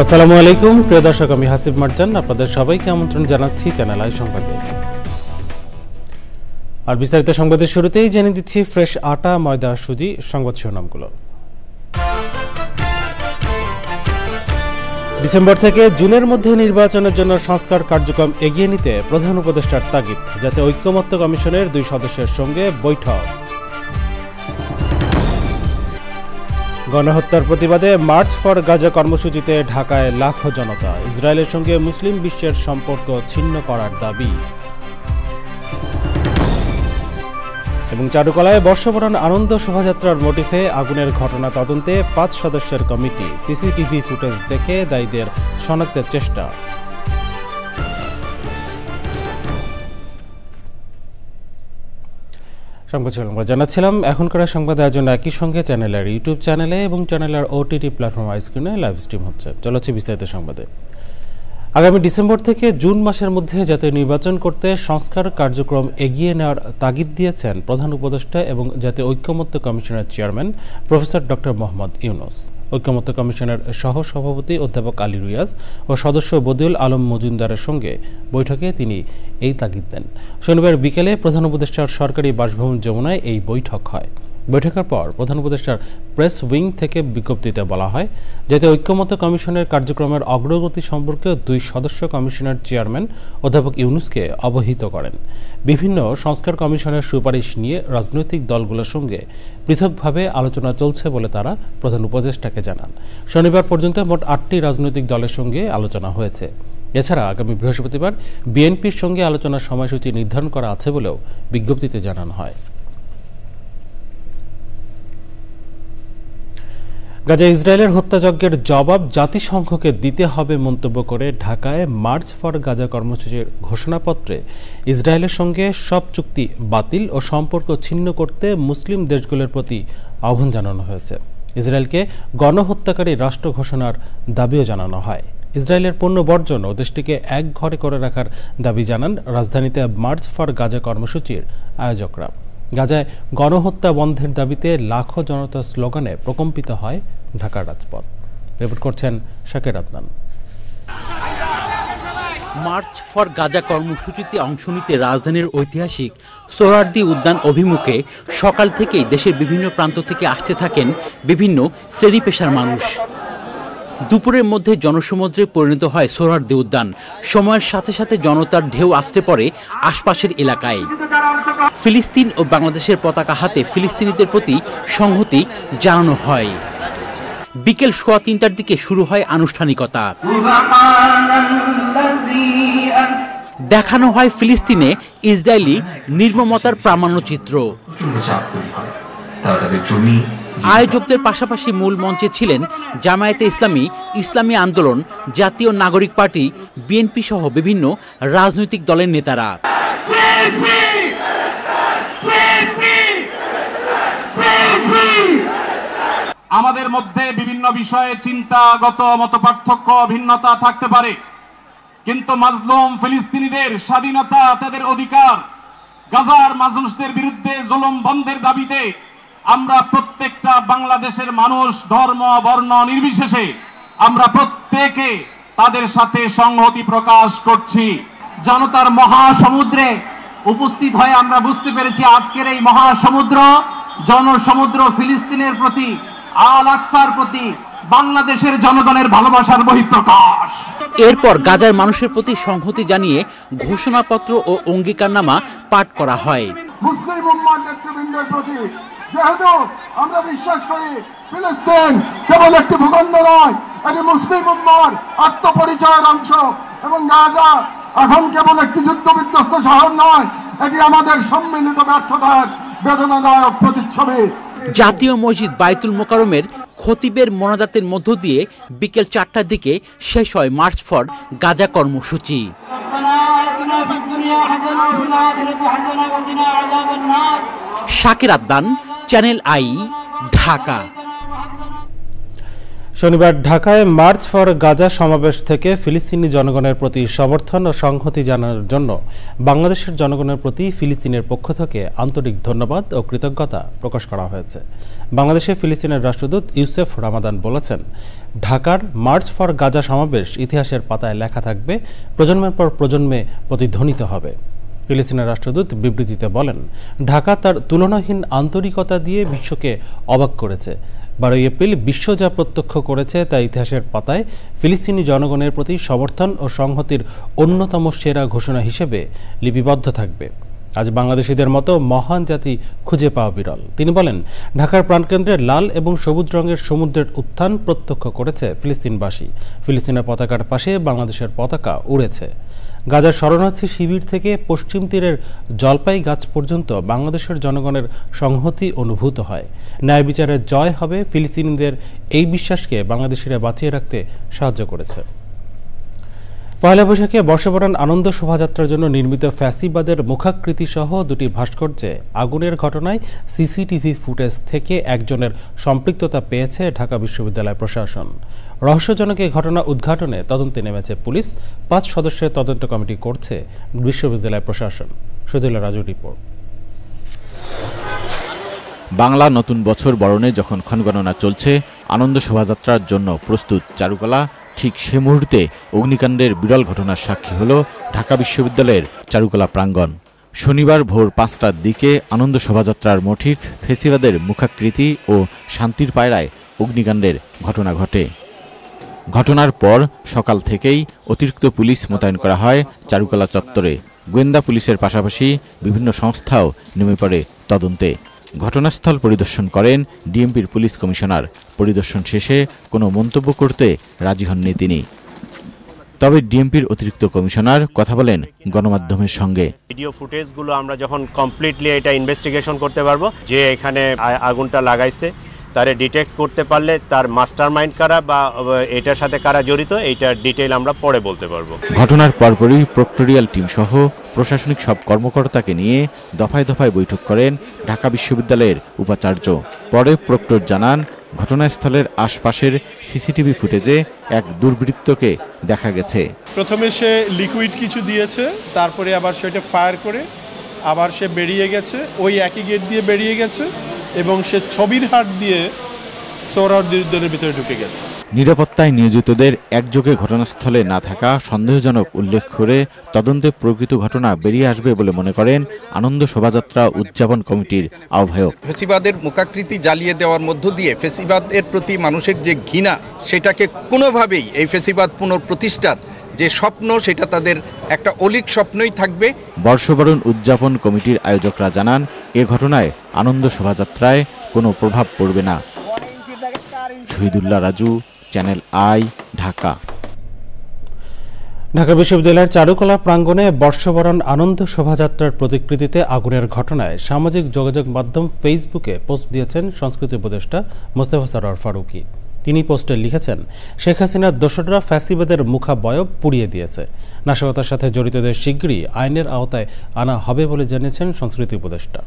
আসসালামু আলাইকুম প্রিয় দর্শক, আমি হাসিব মারজান আপনাদের সবাইকে আমন্ত্রণ জানাচ্ছি চ্যানেল আই সংবাদে। আর বিস্তারিত সংবাদের শুরুতেই জেনে দিচ্ছি ফ্রেশ আটা, ময়দা, সুজি সংবাদ শিরোনামগুলো। ডিসেম্বর থেকে জুনের মধ্যে নির্বাচনের জন্য সংস্কার কার্যক্রম এগিয়ে নিতে প্রধান উপদেষ্টার তাগিদ, যাতে ঐক্যমত্য কমিশনের 2 সদস্যের সঙ্গে বৈঠক। গণহত্যার প্রতিবাদে মার্চ ফর গাজা কর্মসূচিতে ঢাকায় লাখো জনতা, ইসরায়েলের সঙ্গে মুসলিম বিশ্বের সম্পর্ক ছিন্ন করার দাবি। এবং চারুকলায় বর্ষবরণ আনন্দ শোভাযাত্রার মোটিফে আগুনের ঘটনা তদন্তে 5 সদস্যের কমিটি, সিসিটিভি ফুটেজ দেখে দায়ীদের শনাক্তের চেষ্টা। সংবাদ শিরোনাম জানাচ্ছিলাম। এখনকার সংবাদ আয়োজন একই সঙ্গে চ্যানেলের ইউটিউব চ্যানেলে এবং চ্যানেলের ওটিটি প্ল্যাটফর্ম স্ক্রিনে লাইভ স্ট্রিম হচ্ছে। চলছে বিস্তারিত সংবাদে। আগামী ডিসেম্বর থেকে জুন মাসের মধ্যে জাতীয় নির্বাচন করতে সংস্কার কার্যক্রম এগিয়ে নেওয়ার তাগিদ দিয়েছেন প্রধান উপদেষ্টা এবং জাতীয় ঐক্যমত্য কমিশনের chairman professor doctor Mohammad Yunus. ঐক্যমত্য কমিশনের সহ সভাপতি অধ্যাপক আলী রিয়াজ ও সদস্য বদিউল আলম মজুমদারের সঙ্গে বৈঠকে তিনি এই তাগিদ দেন। শনিবার বিকেলে প্রধান উপদেষ্টার সরকারি বাসভবন যমুনায় এই বৈঠক হয়। বৈঠকের পর প্রধান উপদেষ্টার প্রেস উইং থেকে বিজ্ঞপ্তিতে বলা হয়, যাতে ঐক্যমত্য কমিশনের কার্যক্রমের অগ্রগতি সম্পর্কে 2 সদস্য কমিশনের চেয়ারম্যান অধ্যাপক ইউনূসকে অবহিত করেন। বিভিন্ন সংস্কার কমিশনের সুপারিশ নিয়ে রাজনৈতিক দলগুলোর সঙ্গে পৃথকভাবে আলোচনা চলছে বলে তারা প্রধান উপদেষ্টাকে জানান। শনিবার পর্যন্ত মোট 8টি রাজনৈতিক দলের সঙ্গে আলোচনা হয়েছে। এছাড়া আগামী বৃহস্পতিবার বিএনপির সঙ্গে আলোচনার সময়সূচি নির্ধারণ করা আছে বলেও বিজ্ঞপ্তিতে জানানো হয়। গাজা ইসরায়েলের হত্যাযজ্ঞের জবাব জাতিসংঘকে দিতে হবে মন্তব্য করে ঢাকায় মার্চ ফর গাজা কর্মসূচির ঘোষণাপত্রে ইসরায়েলের সঙ্গে সব চুক্তি বাতিল ও সম্পর্ক ছিন্ন করতে মুসলিম দেশগুলোর প্রতি আহ্বান জানানো হয়েছে। ইসরায়েলকে গণহত্যাকারী রাষ্ট্র ঘোষণার দাবিও জানানো হয়। ইসরায়েলের পণ্য বর্জন ও দেশটিকে এক ঘরে করে রাখার দাবি জানান রাজধানীতে মার্চ ফর গাজা কর্মসূচির আয়োজকরা। গাজায় গণহত্যা বন্ধের দাবিতে লাখো জনতার স্লোগানে প্রকম্পিত হয় ঢাকার রাজপথ। রিপোর্ট করছেন Shakir Adnan. March for Gaza কর্মসূচিতে অংশ নিতে রাজধানীর ঐতিহাসিক সোহরাওয়ার্দী উদ্যান অভিমুখে সকাল থেকেই দেশের বিভিন্ন প্রান্ত থেকে আসতে থাকেন বিভিন্ন শ্রেণী পেশার মানুষ। দুপুরের মধ্যে জনসমুদ্রে পরিণত হয় সোহরাওয়ার্দী উদ্যান। সময়ের সাথে সাথে জনতার ঢেউ আসতে পড়ে আশপাশের এলাকায়। ফিলিস্তিন ও বাংলাদেশের পতাকা হাতে ফিলিস্তিনিদের প্রতি সংহতি জানানো হয়। বিকেল 3:15টার দিকে শুরু হয় আনুষ্ঠানিকতা। দেখানো হয় ফিলিস্তিনে ইসরায়েলি নির্মমতার প্রামাণ্যচিত্র। আয়োজকদের পাশাপাশি মূল মঞ্চে ছিলেন জামায়াতে ইসলামী, ইসলামী আন্দোলন, জাতীয় নাগরিক পার্টি, বিএনপি সহ বিভিন্ন রাজনৈতিক দলের নেতারা। আমাদের মধ্যে বিভিন্ন বিষয়ে চিন্তাগত মতপার্থক্য ভিন্নতা থাকতে পারে, কিন্তু মাজলুম ফিলিস্তিনিদের স্বাধীনতা, তাদের অধিকার, গাজার মানুষদের বিরুদ্ধে জুলুম বন্ধের দাবিতে আমরা প্রত্যেকটা বাংলাদেশের মানুষ ধর্ম বর্ণ নির্বিশেষে আমরা প্রত্যেকে তাদের সাথে সংহতি প্রকাশ করছি। জনতার মহাসমুদ্রে উপস্থিত হয়ে আমরা বুঝতে পেরেছি আজকের এই মহাসমুদ্র, জনসমুদ্র ফিলিস্তিনের প্রতি, আল আকসার প্রতি বাংলাদেশের জনগণের ভালোবাসার বহিঃপ্রকাশ। এরপর গাজার মানুষের প্রতি সংহতি জানিয়ে ঘোষণাপত্র ও অঙ্গীকারনামা পাঠ করা হয়। মুসলিম উম্মাহ নেতৃবৃন্দের প্রতি যেহেতু আমরা বিশ্বাস করি ফিলিস্তিন কেবল একটি ভূখণ্ড নয়, এটি মুসলিম উম্মাহর আত্মপরিচয়ের অংশ, এবং গাজা এখন কেবল একটি যুদ্ধ বিধ্বস্ত শহর নয়, এটি আমাদের সম্মিলিত ব্যর্থতার বেদনাদায়ক প্রতিচ্ছবি। জাতীয় মসজিদ বায়তুল মোকাররমের খতিবের মোনাজাতের মধ্য দিয়ে বিকেল 4টার দিকে শেষ হয় মার্চ ফর গাজা কর্মসূচি। Shakir Adnan, channel I, Dhaka. শনিবার ঢাকায় মার্চ ফর গাজা সমাবেশ থেকে ফিলিস্তিনি জনগণের প্রতি সমর্থন ও সংহতি জানানোর জন্য বাংলাদেশের জনগণের প্রতি ফিলিস্তিনের পক্ষ থেকে আন্তরিক ধন্যবাদ ও কৃতজ্ঞতা প্রকাশ করা হয়েছে। বাংলাদেশে ফিলিস্তিনের রাষ্ট্রদূত ইউসেফ রামাদান বলেছেন, ঢাকার মার্চ ফর গাজা সমাবেশ ইতিহাসের পাতায় লেখা থাকবে, প্রজন্মের পর প্রজন্মে প্রতিধ্বনিত হবে। ফিলিস্তিনের রাষ্ট্রদূত বিবৃতিতে বলেন, ঢাকা তার তুলনাহীন আন্তরিকতা দিয়ে বিশ্বকে অবাক করেছে। 12 এপ্রিল বিশ্ব যা প্রত্যক্ষ করেছে তা ইতিহাসের পাতায় ফিলিস্তিনি জনগণের প্রতি সমর্থন ও সংহতির অন্যতম সেরা ঘোষণা হিসেবে লিপিবদ্ধ থাকবে। আজ বাংলাদেশিদের মতো মহান জাতি খুঁজে পাওয়া বিরল। তিনি বলেন, ঢাকার প্রাণকেন্দ্রে লাল এবং সবুজ রঙের সমুদ্রের উত্থান প্রত্যক্ষ করেছে ফিলিস্তিনবাসী। ফিলিস্তিনের পতাকার পাশে বাংলাদেশের পতাকা উড়েছে। গাজার শরণার্থী শিবির থেকে পশ্চিম তীরের জলপাই গাছ পর্যন্ত বাংলাদেশের জনগণের সংহতি অনুভূত হয়। ন্যায় বিচারের জয় হবে, ফিলিস্তিনিদের এই বিশ্বাসকে বাংলাদেশিরা বাঁচিয়ে রাখতে সাহায্য করেছে। পয়লা বৈশাখে বর্ষবরণ আনন্দ শোভাযাত্রার জন্য নির্মিত ফ্যাসিবাদের মুখাকৃতি সহ দুটি ভাস্কর্যে আগুনের ঘটনায় সিসিটিভি ফুটেজ থেকে একজনের সম্পৃক্ততা পেয়েছে ঢাকা বিশ্ববিদ্যালয় প্রশাসন। রহস্যজনক এই ঘটনা উদ্ঘাটনে তদন্তে নেমেছে পুলিশ। 5 সদস্যের তদন্ত কমিটি করছে বিশ্ববিদ্যালয় প্রশাসন। শহীদুল্লাহ রাজুর রিপোর্ট। বাংলা নতুন বছর বরণে যখন ক্ষণগণনা চলছে, আনন্দ শোভাযাত্রার জন্য প্রস্তুত চারুকলা, ঠিক সে মুহূর্তে অগ্নিকাণ্ডের বিরল ঘটনার সাক্ষী হল ঢাকা বিশ্ববিদ্যালয়ের চারুকলা প্রাঙ্গণ। শনিবার ভোর 5টার দিকে আনন্দ শোভাযাত্রার মোটিফ ফেসিবাদের মুখাকৃতি ও শান্তির পায়রায় অগ্নিকাণ্ডের ঘটনা ঘটে। ঘটনার পর সকাল থেকেই অতিরিক্ত পুলিশ মোতায়েন করা হয় চারুকলা চত্বরে। গোয়েন্দা পুলিশের পাশাপাশি বিভিন্ন সংস্থাও নেমে পড়ে তদন্তে। ঘটনাস্থল পরিদর্শন করেন ডিএমপির পুলিশ কমিশনার। পরিদর্শন শেষে কোনো মন্তব্য করতে রাজি হননি তিনি। তবে ডিএমপির অতিরিক্ত কমিশনার কথা বলেন গণমাধ্যমের সঙ্গে। ভিডিও ফুটেজগুলো আমরা যখন কমপ্লিটলি এটা ইনভেস্টিগেশন করতে পারবো, যে এখানে আগুনটা লাগাইছে তারে ডিটেক্ট করতে পারলে তার মাস্টারমাইন্ড কারা বা এটার সাথে কারা জড়িত, এইটার ডিটেইল আমরা পরে বলতে পারবো। ঘটনার পরপরই প্রক্টোরিয়াল টিম সহ প্রশাসনিক সব কর্মকর্তাকে নিয়ে দফায় দফায় বৈঠক করেন ঢাকা বিশ্ববিদ্যালয়ের উপাচার্য। পরে প্রক্টর জানান, ঘটনাস্থলের আশপাশের সিসিটিভি ফুটেজে এক দুর্বৃত্তকে দেখা গেছে। প্রথমে সে লিকুইড কিছু দিয়েছে, তারপরে আবার সেটা ফায়ার করে আবার সে বেরিয়ে গেছে, ওই একই গেট দিয়ে বেরিয়ে গেছে এবং সে ছবির হাট দিয়ে সোহরাওয়ার্দীর ভিতরে ঢুকে গেছে। নিরাপত্তায় নিয়োজিতদের একযোগে ঘটনাস্থলে না থাকা সন্দেহজনক উল্লেখ করে তদন্তে প্রকৃত ঘটনা বেরিয়ে আসবে বলে মনে করেন আনন্দ শোভাযাত্রা উদযাপন কমিটির আহ্বায়ক। ফেসিবাদের মুখাকৃতি জ্বালিয়ে দেওয়ার মধ্য দিয়ে ফেসিবাদের প্রতি মানুষের যে ঘৃণা, সেটাকে কোনোভাবেই এই ফেসিবাদ পুনঃপ্রতিষ্ঠার যে স্বপ্ন, সেটা তাদের একটা অলীক স্বপ্নই থাকবে। বর্ষবরণ উদযাপন কমিটির আয়োজকরা জানান, এ ঘটনায় আনন্দ শোভাযাত্রায় কোনো প্রভাব পড়বে না। Shahidullah Raju, Channel I, Dhaka. ঢাকা বিশ্ববিদ্যালয়ের চারুকলা প্রাঙ্গণে বর্ষবরণ আনন্দ শোভাযাত্রার প্রতিকৃতিতে আগুনের ঘটনায় সামাজিক যোগাযোগ মাধ্যম ফেসবুকে পোস্ট দিয়েছেন সংস্কৃতি উপদেষ্টা মোস্তফা সরোয়ার ফারুকী। তিনি পোস্টে লিখেছেন, শেখ হাসিনার দোসররা ফ্যাসিবাদের মুখাবয়ব পুড়িয়ে দিয়েছে। নাশকতার সাথে জড়িতদের শীঘ্রই আইনের আওতায় আনা হবে বলে জানিয়েছেন সংস্কৃতি উপদেষ্টা।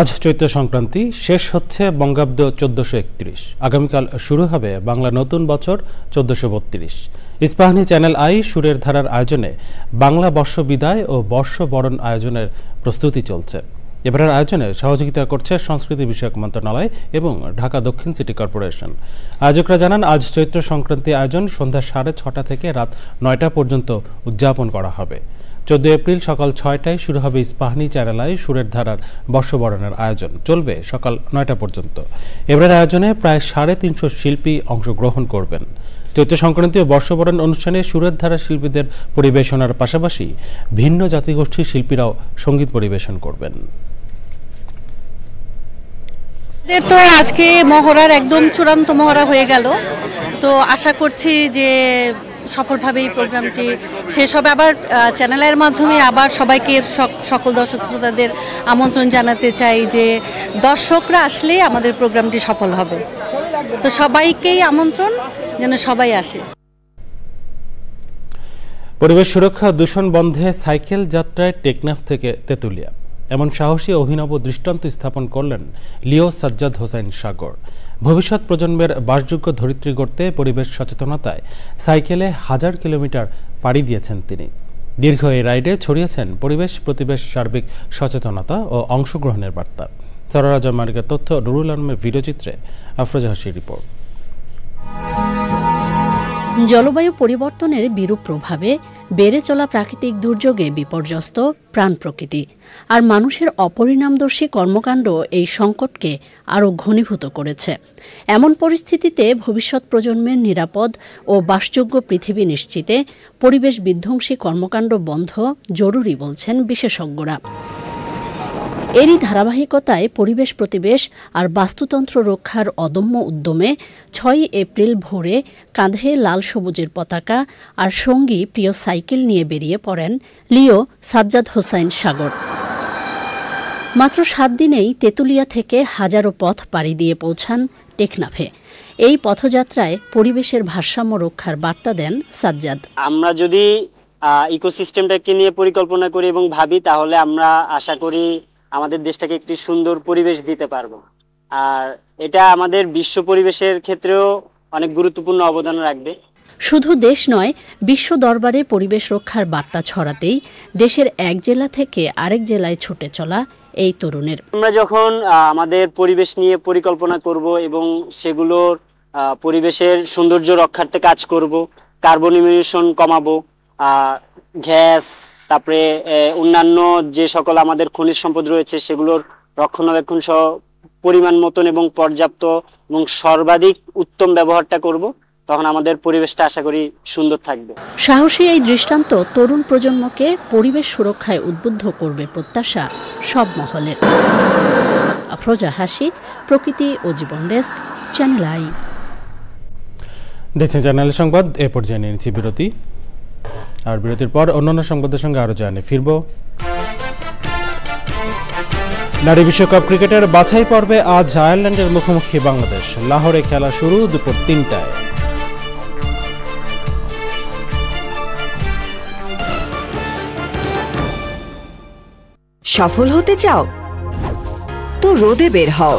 আজ চৈত্র সংক্রান্তি, শেষ হচ্ছে বঙ্গাব্দ 1431। আগামীকাল শুরু হবে বাংলা নতুন বছর 1432। ইস্পাহানি চ্যানেল আই সুরের ধারার আয়োজনে বাংলা বর্ষ বিদায় ও বর্ষবরণ আয়োজনের প্রস্তুতি চলছে। এবারের আয়োজনে সহযোগিতা করছে সংস্কৃতি বিষয়ক মন্ত্রণালয় এবং ঢাকা দক্ষিণ সিটি কর্পোরেশন। আয়োজকরা জানান, আজ চৈত্র সংক্রান্তি আয়োজন সন্ধ্যা 6:30 থেকে রাত 9টা পর্যন্ত উদযাপন করা হবে। 14 এপ্রিল সকাল 6টায় শুরু হবে ইস্পাহানি চ্যানেলায় সুরের ধারার বর্ষবরণের আয়োজন, চলবে সকাল 9টা পর্যন্ত। এবারের আয়োজনে প্রায় 350 শিল্পী অংশগ্রহণ করবেন। চৈত্র সংক্রান্তি ও বর্ষবরণ অনুষ্ঠানে সুরের ধারা শিল্পীদের পরিবেশনার পাশাপাশি ভিন্ন জাতিগোষ্ঠীর শিল্পীরাও সঙ্গীত পরিবেশন করবেন। তো আজকে মহড়ার একদম চূড়ান্ত মহড়া হয়ে গেল, তো আশা করছি যে সফলভাবে এই প্রোগ্রামটি শেষ হবে। আবার চ্যানেলের মাধ্যমে আবার সবাইকে সকল দর্শক শ্রোতাদের আমন্ত্রণ জানাতে চাই যে দর্শকরা আসলে আমাদের প্রোগ্রামটি সফল হবে, তো সবাইকেই আমন্ত্রণ যেন সবাই আসে। পরিবেশ সুরক্ষা দূষণ বন্ধে সাইকেল যাত্রায় টেকনাফ থেকে তেতুলিয়া, এমন সাহসী অভিনব দৃষ্টান্ত স্থাপন করলেন লিও সাজ্জাদ হোসেন সাগর। ভবিষ্যৎ প্রজন্মের বাসযোগ্য ধরিত্রী গড়তে পরিবেশ সচেতনতায় সাইকেলে 1000 কিলোমিটার পাড়ি দিয়েছেন তিনি। দীর্ঘ এই রাইডে ছড়িয়েছেন পরিবেশ প্রতিবেশ সার্বিক সচেতনতা ও অংশগ্রহণের বার্তা। সরারা জমার্গের তথ্য, নুরুল আলমের ভিডিওচিত্রে আফরোজা হাসির রিপোর্ট। জলবায়ু পরিবর্তনের বিরূপ প্রভাবে বেড়ে চলা প্রাকৃতিক দুর্যোগে বিপর্যস্ত প্রাণ প্রকৃতি আর মানুষের অপরিণামদর্শী কর্মকাণ্ড এই সংকটকে আরও ঘনীভূত করেছে। এমন পরিস্থিতিতে ভবিষ্যৎ প্রজন্মের নিরাপদ ও বাসযোগ্য পৃথিবী নিশ্চিতে পরিবেশ বিধ্বংসী কর্মকাণ্ড বন্ধ জরুরি বলছেন বিশেষজ্ঞরা। এরই ধারাবাহিকতায় পরিবেশ প্রতিবেশ আর বাস্তুতন্ত্র রক্ষার অদম্য উদ্যমে 6 এপ্রিল ভোরে কাঁধে লাল সবুজের পতাকা আর সঙ্গী প্রিয় সাইকেল নিয়ে বেরিয়ে পড়েন লিও সাজ্জাদ হোসেন সাগর। মাত্র 7 দিনেই তেতুলিয়া থেকে হাজারো পথ পাড়ি দিয়ে পৌঁছান টেকনাফে। এই পথযাত্রায় পরিবেশের ভারসাম্য রক্ষার বার্তা দেন সাজ্জাদ। আমরা যদি ইকোসিস্টেমটাকে নিয়ে পরিকল্পনা করি এবং ভাবি, তাহলে আমরা আশা করি আমাদের দেশটাকে একটি সুন্দর পরিবেশ দিতে পারবো। আর এটা আমাদের বিশ্ব পরিবেশের ক্ষেত্রেও অনেক গুরুত্বপূর্ণ অবদান রাখবে। শুধু দেশ নয়, বিশ্ব দরবারে পরিবেশ রক্ষার বার্তা ছড়াতেই দেশের এক জেলা থেকে আরেক জেলায় ছুটে চলা এই তরুণের। আমরা যখন আমাদের পরিবেশ নিয়ে পরিকল্পনা করব এবং সেগুলোর পরিবেশের সৌন্দর্য রক্ষার্থে কাজ করব, কার্বন ইমিশন কমাবো, গ্যাস, তারপরে অন্যান্য যে সকল আমাদের খনিজ সম্পদ রয়েছে সেগুলোর রক্ষণাবেক্ষণ সহ পরিমাণ মতন এবং পর্যাপ্ত এবং সর্বাধিক উত্তম ব্যবহারটা করব, তখন আমাদের পরিবেশটা আশা করি সুন্দর থাকবে। সাহসী এই দৃষ্টান্ত তরুণ প্রজন্মকে পরিবেশ সুরক্ষায় উদ্বুদ্ধ করবে প্রত্যাশা সব মহলের। আফরোজা হাসি, প্রকৃতি ও জীবন ডেস্ক, চ্যানেল আই। দেখছেন চ্যানেল সংবাদ। এ পর্যায়ে নিয়ে নিচ্ছি বিরতি, আর বিরতির পর অন্যান্য সংবাদের সঙ্গে আরো জানিয়ে ফিরব। নারী বিশ্বকাপ ক্রিকেটের বাছাই পর্বে আজ আয়ারল্যান্ডের মুখোমুখি বাংলাদেশ। লাহোরে খেলা শুরু দুপুর 3টায়। সফল হতে চাও তো রোদে বের হও।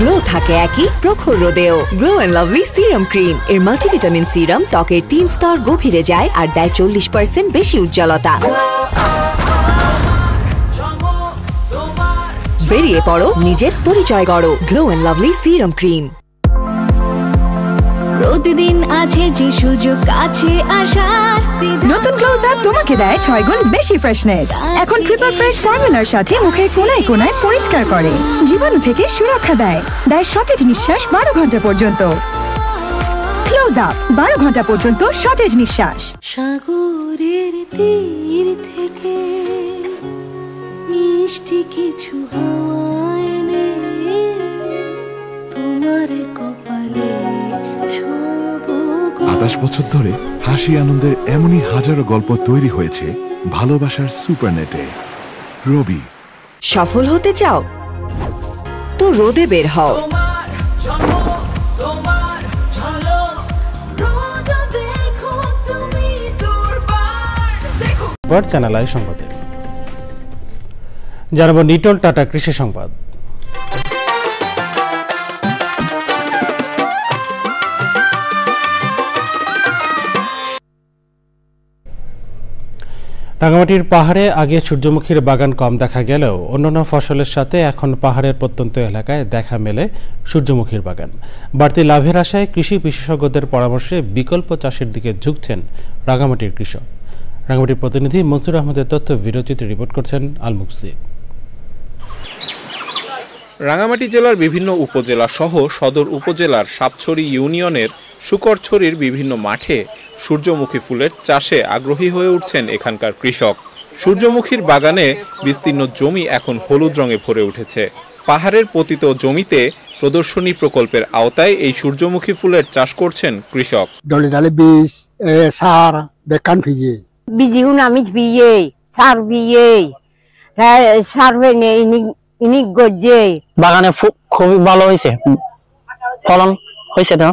গ্লো থাকে একই প্রখর রোদেও। Glow and Lovely serum cream এর মাল্টিভিটামিন সিরাম ত্বকের 3 স্তর গভীরে যায় আর দেয় 40% বেশি উজ্জ্বলতা। বেরিয়ে পড়ো, নিজের পরিচয় গড়ো। Glow and Lovely serum cream. প্রতিদিন আছে যে সুযোগ কাছে আসার। নতুন ক্লোজ আপ তোমাকে দেয় 6 গুণ বেশি ফ্রেশনেস। এখন ট্রিপল ফ্রেশ ফর্মুলার সাথে মুখের কোনায় কোনায় পরিষ্কার করে, জীবাণু থেকে সুরক্ষা দেয় সতেজ নিঃশ্বাস 12 ঘন্টা পর্যন্ত। ক্লোজ আপ 12 ঘন্টা পর্যন্ত সতেজ নিঃশ্বাস। সাগরের তীর থেকে মিষ্টি কিছু হাওয়া এনে তোমার কপালে 28 বছর ধরে হাসি আনন্দের এমনই হাজারো গল্প তৈরি হয়েছে ভালোবাসার সুপারনেটে। রবি। সফল হতে চাও তো রোদে বের হও। চ্যানেল আই সংবাদে জানাবো নিটল টাটা কৃষি সংবাদ। রাঙামাটির পাহাড়ে আগে সূর্যমুখীর বাগান কম দেখা গেলেও অন্যান্য ফসলের সাথে এখন পাহাড়ের প্রত্যন্ত এলাকায় দেখা মেলে সূর্যমুখীর বাগান। বাড়তি লাভের আশায় কৃষি বিশেষজ্ঞদের পরামর্শে বিকল্প চাষের দিকে ঝুঁকছেন রাঙামাটির কৃষক। রাঙামাটির প্রতিনিধি মনসুর আহমেদের তথ্য ভিডিওচিত্রে রিপোর্ট করছেন আল মুকসি। রাঙামাটি জেলার বিভিন্ন উপজেলা সহ সদর উপজেলার সাপছড়ি ইউনিয়নের শুকরছড়ির বিভিন্ন মাঠে সূর্যমুখী ফুলের চাষে আগ্রহী হয়ে উঠছেন এখানকার কৃষক। সূর্যমুখীর বাগানে বিস্তীর্ণ জমি এখন হলুদ রঙে ভরে উঠেছে। পাহাড়ের পতিত জমিতে প্রদর্শনী প্রকল্পের আওতায় এই সূর্যমুখী ফুলের চাষ করছেন কৃষক। ডলে ডালে বীজ সার বেকান ভিজে বিজিউন আমি ভিজে সার ভিজে সার ভেঙে ইনি গজে। বাগানে খুবই ভালো হয়েছে, ফলন হয়েছে না।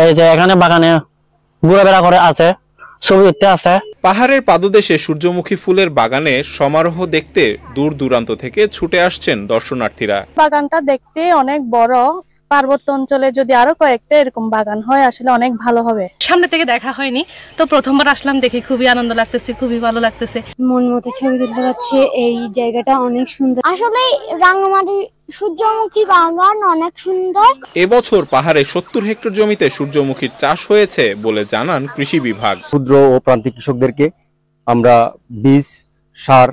এই যে এখানে বাগানে ঘোরাফেরা করে আছে, ছবি উঠতে আছে। পাহাড়ের পাদদেশে সূর্যমুখী ফুলের বাগানে সমারোহ দেখতে দূর দূরান্ত থেকে ছুটে আসছেন দর্শনার্থীরা। বাগানটা দেখতে অনেক বড়, পার্বত্য অঞ্চলে যদি আরো কয়েকটা এরকম বাগান হয় আসলে অনেক ভালো হবে। সামনে থেকে দেখা হয়নি তো, প্রথমবার আসলাম, দেখে খুবই আনন্দ লাগতেছে, খুবই ভালো লাগতেছে। মন মতো ছবি তুলতে পারছি, এই জায়গাটা অনেক সুন্দর। আসলে রাঙ্গামাটি সূর্যমুখী বাগান অনেক সুন্দর। এবছর পাহাড়ে 70 হেক্টর জমিতে সূর্যমুখীর চাষ হয়েছে বলে জানান কৃষি বিভাগ। ক্ষুদ্র ও প্রান্তিক কৃষকদেরকে আমরা বীজ, সার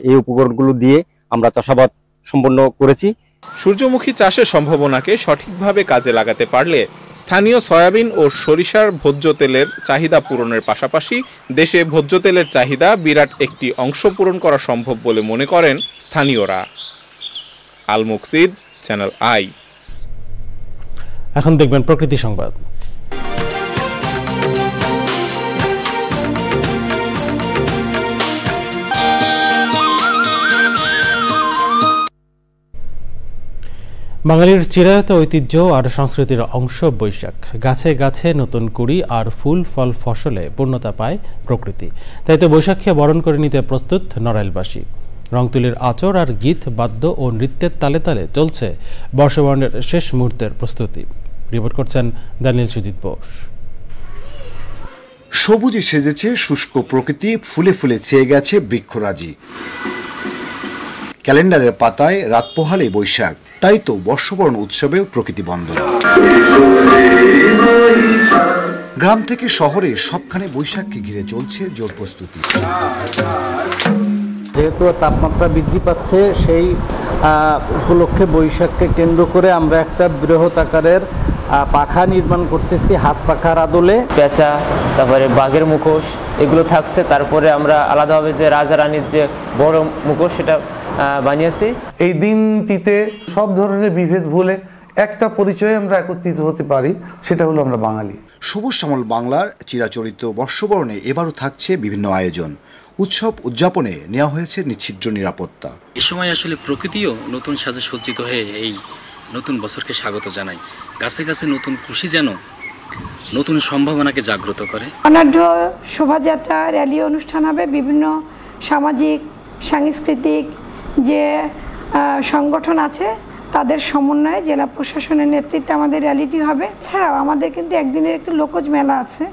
এই উপকরণগুলো দিয়ে আমরা চাষাবাদ সম্পন্ন করেছি। সূর্যমুখী চাষের সম্ভাবনাকে সঠিকভাবে কাজে লাগাতে পারলে স্থানীয় সয়াবিন ও সরিষার ভোজ্য তেলের চাহিদা পূরণের পাশাপাশি দেশে ভোজ্য তেলের চাহিদা বিরাট একটি অংশ পূরণ করা সম্ভব বলে মনে করেন স্থানীয়রা। আল মুকসিদ, চ্যানেল আই। এখন দেখবেন প্রকৃতি সংবাদ। বাঙালির চিরায়ত ঐতিহ্য আর সংস্কৃতির অংশ বৈশাখ। গাছে গাছে নতুন কুড়ি আর ফুল ফল ফসলে পূর্ণতা পায় প্রকৃতি। তাই তো বৈশাখকে বরণ করে নিতে প্রস্তুত নড়াইলবাসী। রংতুলির আচর আর গীত, বাদ্য ও নৃত্যের তালে তালে চলছে বর্ষবরণের শেষ মুহূর্তের প্রস্তুতি। রিপোর্ট করছেন দানিয়েল সুজিত বোস। সবুজে সেজেছে শুষ্ক প্রকৃতি, ফুলে ফুলে ছেয়ে গেছে বৃক্ষরাজি। ক্যালেন্ডারের পাতায় রাত পোহালে বৈশাখ, তাই তো বর্ষবরণ উৎসবেও প্রকৃতি বন্দনা। গ্রাম থেকে শহরে সবখানে বৈশাখকে ঘিরে চলছে জোর প্রস্তুতি। যেহেতু তাপমাত্রা বৃদ্ধি পাচ্ছে, সেই উপলক্ষে বৈশাখকে কেন্দ্র করে আমরা একটা বৃহৎ আকারের পাখা নির্মাণ করতেছি, হাত পাখার আদলে। পেঁচা, তারপরে বাঘের মুখোশ এগুলো থাকছে। তারপরে আমরা আলাদাভাবে যে রাজা রানীর যে বড় মুখোশ সেটা বানিয়েছি। এই দিনটিতে সব ধরনের বিভেদ ভুলে একটা পরিচয়ে আমরা একত্রিত হতে পারি, সেটা হলো আমরা বাঙালি। সবুজ শ্যামল বাংলার চিরাচরিত বর্ষবরণে এবারও থাকছে বিভিন্ন আয়োজন। উৎসব উদযাপনে নেওয়া হয়েছে নিশ্চিদ্র নিরাপত্তা। এ সময় আসলে প্রকৃতিও নতুন সাজে সজ্জিত হয়ে এই নতুন বছরকে স্বাগত জানায়। গাছে গাছে নতুন খুশি যেন নতুন সম্ভাবনাকে জাগ্রত করে। অনাঢ্য শোভাযাত্রা, র্যালি অনুষ্ঠান হবে। বিভিন্ন সামাজিক সাংস্কৃতিক যে সংগঠন আছে তাদের সমন্বয়ে জেলা প্রশাসনের নেতৃত্বে আমাদের র্যালিটি হবে। ছাড়াও আমাদের কিন্তু একদিনের একটি লোকজ মেলা আছে।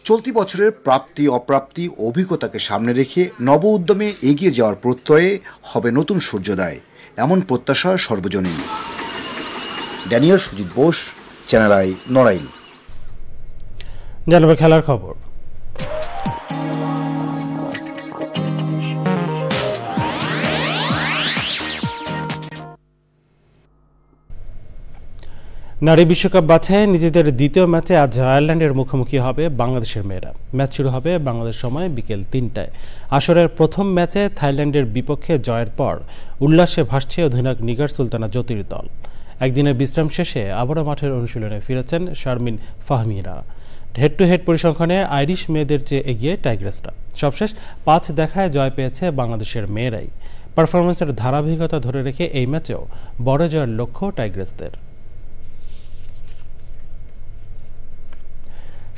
চলতি বছরের প্রাপ্তি অপ্রাপ্তি অভিজ্ঞতাকে সামনে রেখে নব উদ্যমে এগিয়ে যাওয়ার প্রত্যয়ে হবে নতুন সূর্যোদয়, এমন প্রত্যাশা সর্বজনীন। Daniel Sujit Bose, channel I, Narail. জানাবো খেলার খবর। নারী বিশ্বকাপ বাছাই নিজেদের দ্বিতীয় ম্যাচে আজ আয়ারল্যান্ডের মুখোমুখি হবে বাংলাদেশের মেয়েরা। ম্যাচ শুরু হবে বাংলাদেশ সময় বিকেল ৩টায়। আসরের প্রথম ম্যাচে থাইল্যান্ডের বিপক্ষে জয়ের পর উল্লাসে ভাসছে অধিনায়ক নিগার সুলতানা জ্যোতির দল। একদিনের বিশ্রাম শেষে আবারও মাঠের অনুশীলনে ফিরেছেন Sharmin Fahmira. Head to head পরিসংখ্যানে আইরিশ মেয়েদের চেয়ে এগিয়ে টাইগ্রেসরা। সবশেষ 5 দেখায় জয় পেয়েছে বাংলাদেশের মেয়েরাই। পারফরমেন্সের ধারাবাহিকতা ধরে রেখে এই ম্যাচেও বড় জয়ের লক্ষ্য টাইগ্রেসদের।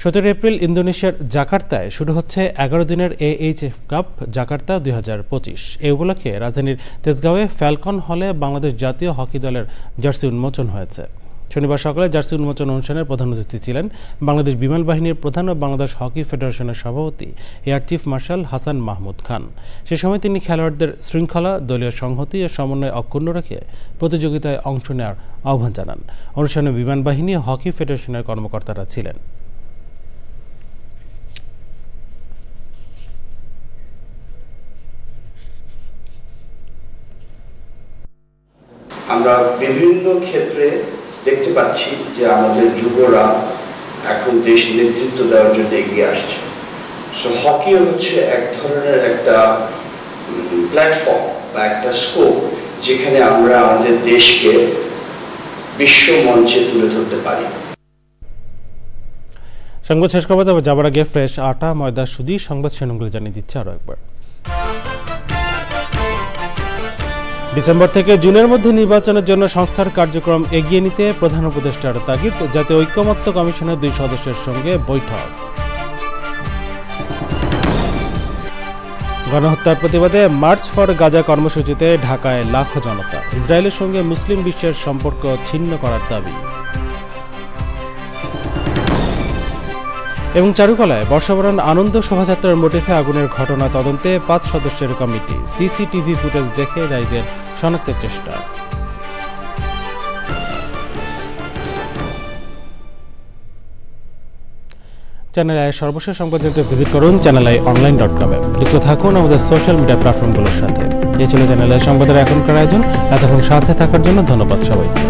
17 এপ্রিল ইন্দোনেশিয়ার জাকার্তায় শুরু হচ্ছে 11 দিনের AHF কাপ জাকার্তা 2025। এই উপলক্ষে রাজধানীর তেজগাঁওয়ে ফ্যালকন হলে বাংলাদেশ জাতীয় হকি দলের জার্সি উন্মোচন হয়েছে। শনিবার সকালে জার্সি উন্মোচন অনুষ্ঠানের প্রধান অতিথি ছিলেন বাংলাদেশ বিমান বাহিনীর প্রধান ও বাংলাদেশ হকি ফেডারেশনের সভাপতি air chief marshal Hasan Mahmud Khan. সে সময় তিনি খেলোয়াড়দের শৃঙ্খলা, দলীয় সংহতি ও সমন্বয় অক্ষুণ্ণ রেখে প্রতিযোগিতায় অংশ নেওয়ার আহ্বান জানান। অনুষ্ঠানে বিমান বাহিনী ও হকি ফেডারেশনের কর্মকর্তারা ছিলেন। আমরা বিভিন্ন ক্ষেত্রে দেখতে পাচ্ছি যে আমাদের যুবরা এখন দেশ নেতৃত্ব দেওয়ার জন্য এগিয়ে আসছে। সো হকিও হচ্ছে এক ধরনের একটা প্ল্যাটফর্ম বা একটা স্কোপ যেখানে আমরা আমাদের দেশকে বিশ্ব মঞ্চে তুলে ধরতে পারি। সংবাদ শেষ করবো, তবে যাবার আগে ফ্রেশ আটা, ময়দা, সুজি সংবাদ শিরোনামগুলো জানিয়ে দিচ্ছে আরো একবার। ডিসেম্বর থেকে জুনের মধ্যে নির্বাচনের জন্য সংস্কার কার্যক্রম এগিয়ে নিতে প্রধান উপদেষ্টার তাগিদ, জাতীয় ঐক্যমত্য কমিশনের 2 সদস্যের সঙ্গে বৈঠক। গণহত্যার প্রতিবাদে মার্চ ফর গাজা কর্মসূচিতে ঢাকায় লাখো জনতা, ইসরায়েলের সঙ্গে মুসলিম বিশ্বের সম্পর্ক ছিন্ন করার দাবি। এবং চারুকলায় বর্ষবরণ আনন্দ শোভাযাত্রার মোটিফে আগুনের ঘটনা তদন্তে 5 সদস্যের কমিটি, সিসিটিভি ফুটেজ দেখে দায়ীদের শনাক্তের চেষ্টা। চ্যানেল আই সর্বশেষ সংবাদ জানতে ভিজিট করুন channelionline.com-এ। যুক্ত থাকুন আমাদের সোশ্যাল মিডিয়া প্ল্যাটফর্মগুলোর সাথে। এই ছিল চ্যানেল আই সংবাদের এখনকার আয়োজন। এতক্ষণ সাথে থাকার জন্য ধন্যবাদ সবাইকে।